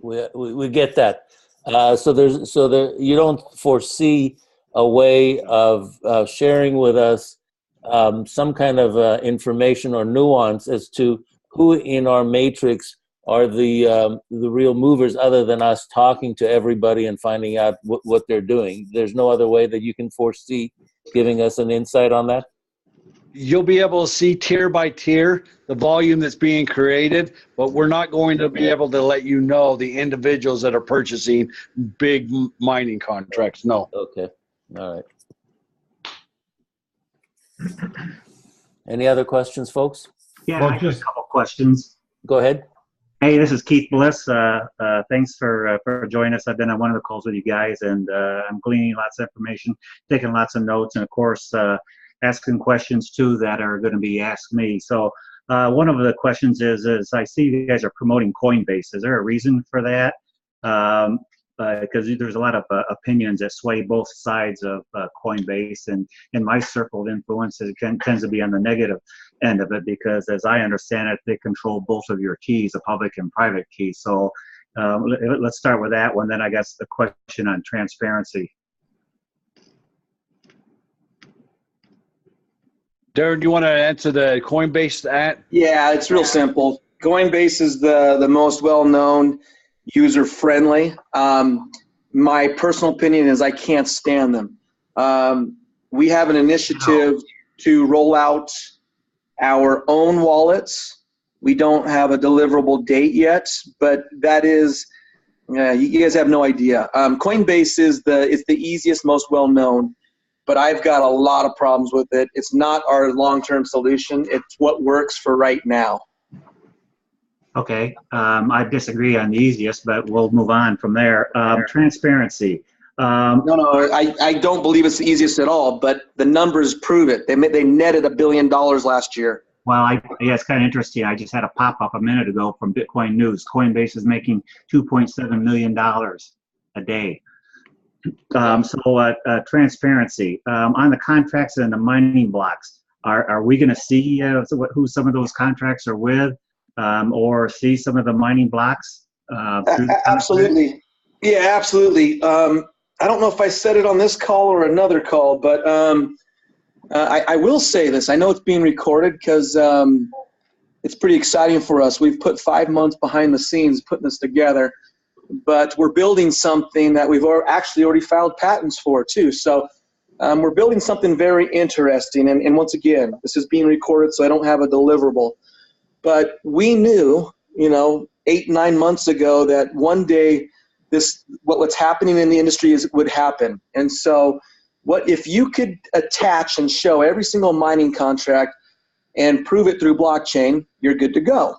We get that. So you don't foresee a way of sharing with us some kind of information or nuance as to who in our matrix are the real movers, other than us talking to everybody and finding out what they're doing. There's no other way that you can foresee giving us an insight on that? You'll be able to see tier by tier the volume that's being created, but we're not going to be able to let you know the individuals that are purchasing big mining contracts. No. Okay. All right. Any other questions, folks? Yeah, well, just a couple questions. Go ahead. Hey, this is Keith Bliss. Thanks for joining us. I've been on one of the calls with you guys, and I'm gleaning lots of information, taking lots of notes, and of course, asking questions too that are going to be asked me. So one of the questions is I see you guys are promoting Coinbase. Is there a reason for that? Because there's a lot of opinions that sway both sides of Coinbase, and in my circle of influence, it tends to be on the negative end of it, because as I understand it, they control both of your keys, the public and private keys. So let's start with that one. Then I guess the question on transparency. Darren, do you want to answer the Coinbase at? Yeah, it's real simple. Coinbase is the most well-known, user-friendly. My personal opinion is I can't stand them. We have an initiative to roll out our own wallets. We don't have a deliverable date yet, but that is, you guys have no idea. Coinbase is the easiest, most well-known, but I've got a lot of problems with it. It's not our long-term solution. It's what works for right now. Okay, I disagree on the easiest, but we'll move on from there. Transparency. No, I don't believe it's the easiest at all, but the numbers prove it. They netted $1 billion last year. Well, yeah, it's kind of interesting. I just had a pop-up a minute ago from Bitcoin News. Coinbase is making $2.7 million a day. Transparency. On the contracts and the mining blocks, are we going to see who some of those contracts are with, or see some of the mining blocks? Absolutely. Yeah, absolutely. I don't know if I said it on this call or another call, but I will say this. I know it's being recorded because it's pretty exciting for us. We've put 5 months behind the scenes putting this together, but we're building something that we've actually already filed patents for too. So we're building something very interesting. And once again, this is being recorded, so I don't have a deliverable. But we knew, 8-9 months ago that one day what's happening in the industry would happen. And so what if you could attach and show every single mining contract and prove it through blockchain, you're good to go.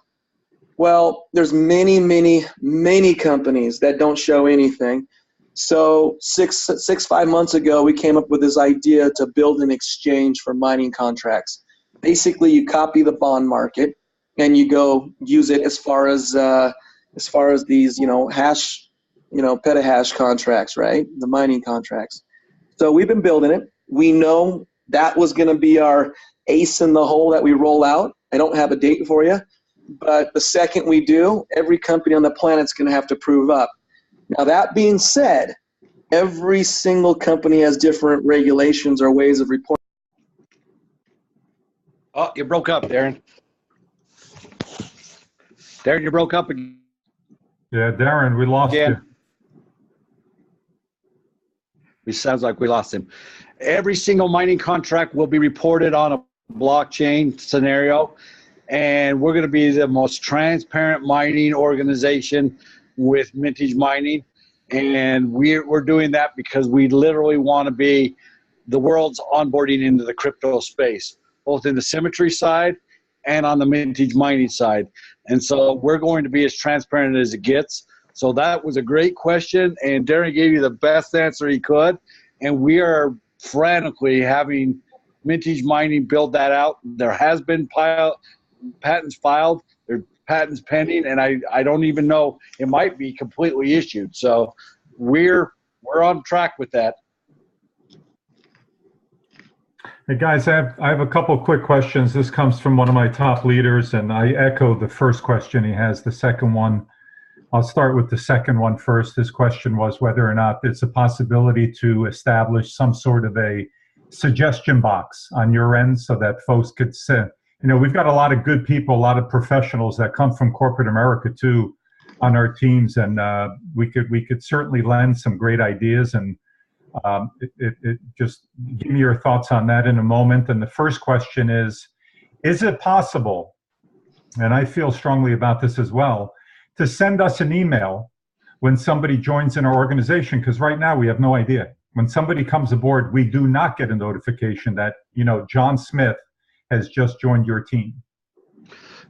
Well, there's many, many, many companies that don't show anything. So 5 months ago, we came up with this idea to build an exchange for mining contracts. Basically, you copy the bond market and you go use it as far as these, hash, petahash contracts, right? The mining contracts. So we've been building it. We know that was going to be our ace in the hole that we roll out. I don't have a date for you, but the second we do, every company on the planet's going to have to prove up. Now, that being said, every single company has different regulations or ways of reporting. Oh, you broke up, Darren. Darren, you broke up again. Yeah, Darren, we lost you. It sounds like we lost him. Every single mining contract will be reported on a blockchain scenario, and we're going to be the most transparent mining organization with Mintage Mining, and we're doing that because we literally want to be the world's onboarding into the crypto space. both in the symmetry side and on the Mintage mining side. And so we're going to be as transparent as it gets. So that was a great question, and Darren gave you the best answer he could. And we are frantically having Mintage Mining build that out. There has been patents filed, there are patents pending, and I don't even know, it might be completely issued. So we're on track with that. Hey guys, I have a couple quick questions. This comes from one of my top leaders, and I echo the first question he has. The second one, I'll start with the second one first. His question was whether or not it's a possibility to establish some sort of a suggestion box on your end so that folks could send. You know, we've got a lot of good people, a lot of professionals that come from corporate America too on our teams, and we could certainly lend some great ideas, and just give me your thoughts on that in a moment. And the first question is it possible, and I feel strongly about this as well, to send us an email when somebody joins in our organization? Because right now we have no idea. When somebody comes aboard, we do not get a notification that, you know, John Smith has just joined your team.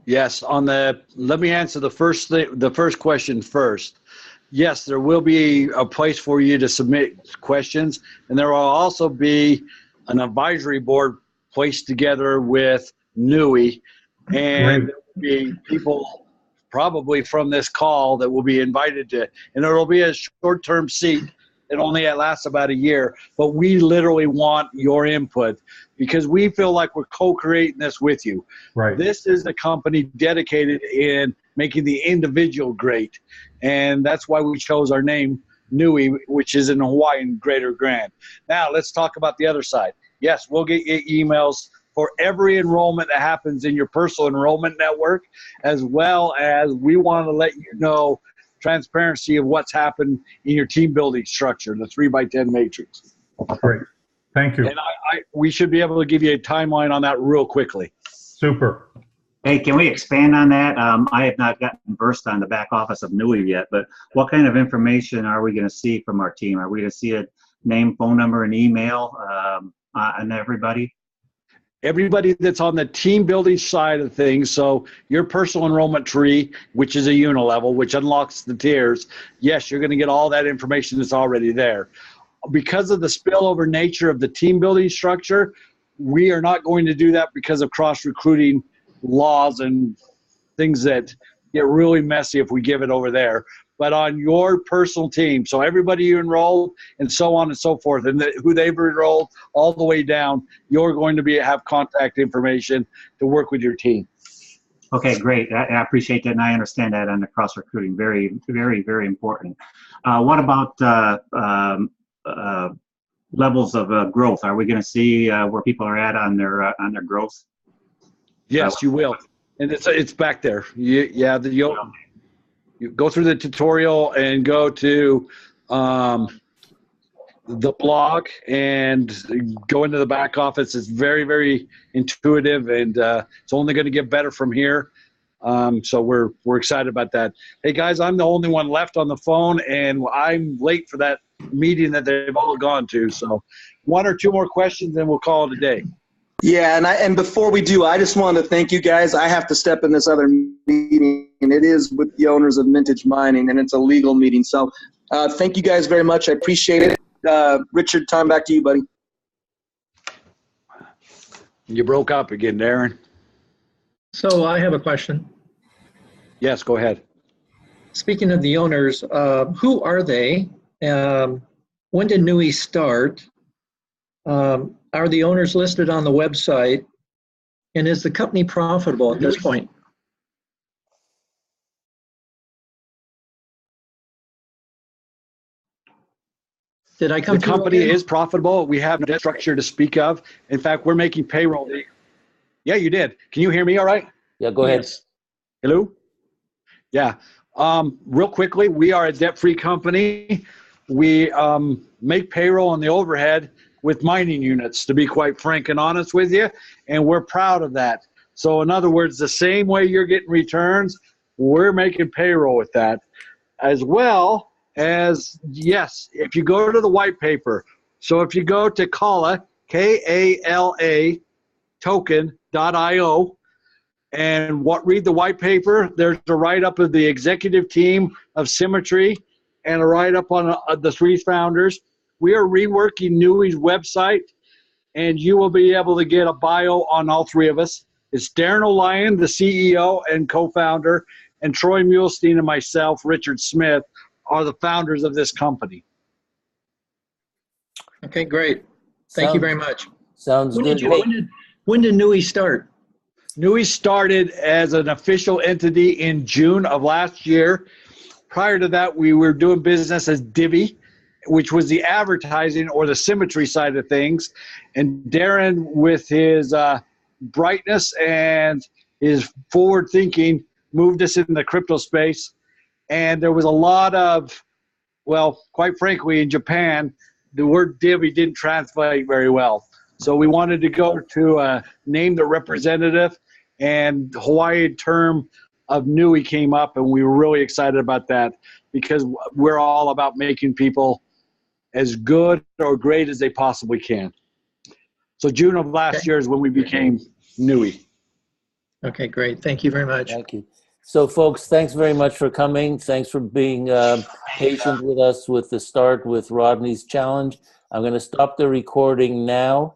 Yes, let me answer the first question first. Yes, there will be a place for you to submit questions, and there will also be an advisory board placed together with NUI, and there will be people probably from this call that will be invited to, and there will be a short-term seat that only lasts about a year, but we literally want your input because we feel like we're co-creating this with you. Right. This is a company dedicated in making the individual great, and that's why we chose our name, NUI, which is in Hawaiian Greater Grand. Now, let's talk about the other side. Yes, we'll get emails for every enrollment that happens in your personal enrollment network, as well as we want to let you know transparency of what's happened in your team building structure, the 3x10 matrix. Great. Thank you. And we should be able to give you a timeline on that real quickly. Super. Hey, can we expand on that? I have not gotten versed on the back office of NUI yet, but what kind of information are we going to see from our team? Are we going to see a name, phone number, and email on everybody? Everybody that's on the team building side of things, so your personal enrollment tree, which is a unilevel, which unlocks the tiers, yes, you're going to get all that information that's already there. Because of the spillover nature of the team building structure, we are not going to do that because of cross-recruiting laws and things that get really messy if we give it over there. But on your personal team, so everybody you enrolled and so on and so forth, and who they've enrolled all the way down, you're going to have contact information to work with your team. Okay, great. I appreciate that, and I understand that on the cross-recruiting. Very, very, very important. What about levels of growth? Are we going to see where people are at on their growth? Yes, you will, and it's back there. You go through the tutorial and go to the blog and go into the back office. It's very, very intuitive, and it's only going to get better from here. So we're excited about that. Hey guys, I'm the only one left on the phone, and I'm late for that meeting that they've all gone to. So one or two more questions, and we'll call it a day. Yeah, and before we do, I just wanted to thank you guys. I have to step in this other meeting, and it is with the owners of Mintage Mining, and it's a legal meeting. So thank you guys very much. I appreciate it. Richard, time back to you, buddy. You broke up again, Darren. So I have a question. Yes, go ahead. Speaking of the owners, who are they? When did NUI start? Are the owners listed on the website? And is the company profitable at this point? Did I come The company is profitable. We have no structure to speak of. In fact, we're making payroll. Yeah, you did. Can you hear me all right? Yeah, go ahead. Yes. Hello? Yeah. Real quickly, we are a debt-free company. We make payroll on the overhead with mining units, to be quite frank and honest with you, and we're proud of that. So in other words, the same way you're getting returns, we're making payroll with that. As well as, yes, if you go to the white paper, so if you go to KALA, K-A-L-A, token.io and read the white paper. There's a write-up of the executive team of Symmetry and a write-up on the 3 founders. We are reworking NUI's website, and you will be able to get a bio on all 3 of us. It's Darren O'Lyon, the CEO and co-founder, and Troy Muhlstein and myself, Richard Smith, are the founders of this company. Okay, great. Thank you very much. Sounds good. When did NUI start? NUI started as an official entity in June of last year. Prior to that, we were doing business as Divvy, which was the advertising or the Symmetry side of things. And Darren, with his brightness and his forward thinking, moved us in the crypto space. And there was a lot of, well, quite frankly, in Japan, the word Divvy didn't translate very well. So we wanted to go to name the representative, and the Hawaiian term of NUI came up, and we were really excited about that because we're all about making people as good or great as they possibly can. So June of last year is when we became NUI. Okay, great. Thank you very much. Thank you. So folks, thanks very much for coming. Thanks for being patient with us with the start with Rodney's challenge. I'm going to stop the recording now.